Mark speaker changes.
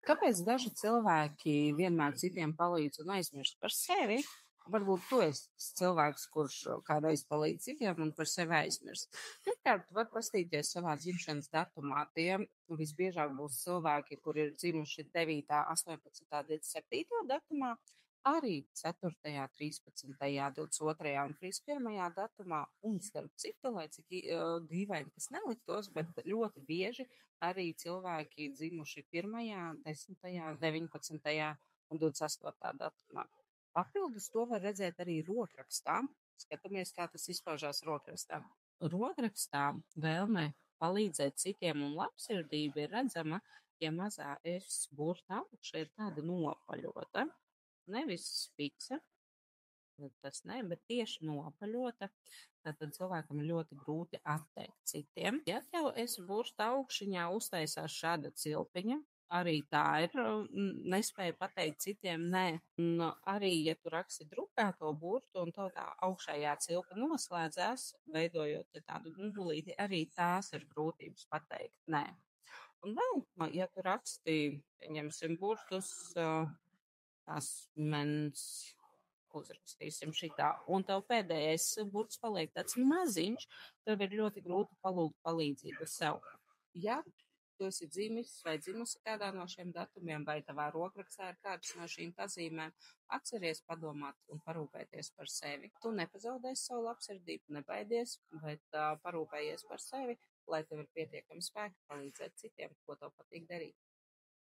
Speaker 1: Kāpēc daži cilvēki vienmēr citiem palīdz un aizmirst par sevi? Varbūt tu esi tas cilvēks, kurš kādreiz palīdz citiem un par sevi aizmirst. Pirmkārt, tu vari paskatīties savā dzimšanas datumā. Tie visbiežāk būs cilvēki, kur ir dzimuši 9., 18., 27. datumā, arī 4., 13., 22. un 31. datumā. Un starp citu, lai cik dīvaini tas neliktos, bet ļoti bieži arī cilvēki dzimuši 1., 10., 19. un 28. datumā. Papildus to var redzēt arī rokrakstā. Skatāmies, kā tas izpaužās rokrakstā. Rokrakstā vēlme palīdzēt citiem un labsirdība ir redzama, ja mazā S burta augšā ir tāda nopaļota. Nevis spiksa, tas ne, bet tieši nopaļota. Tātad cilvēkam ir ļoti grūti atteikt citiem. Ja tev S burta augšiņā uztaisās šāda cilpiņa, arī tā ir nespēja pateikt citiem nē. Un arī, ja tu raksti drukāto burtu un tev tā augšējā cilpa noslēdzās, veidojot tādu nubulīti, arī tās ir grūtības pateikt nē. Un vēl, ja tu raksti, ņemsim burtus, asmens, uzrakstīsim šitā, un tev pēdējais burts paliek tāds maziņš, tev ir ļoti grūti palūgt palīdzību sev. Ja tu esi dzimis vai dzimusi kādā no šiem datumiem, vai tavā rokrakstā ir kādas no šīm pazīmēm, atceries padomāt un parūpēties par sevi. Tu nepazaudēsi savu labsirdību, nebaidies, bet parūpējies par sevi, lai tev ir pietiekami spēki palīdzēt citiem, ko tev patīk darīt.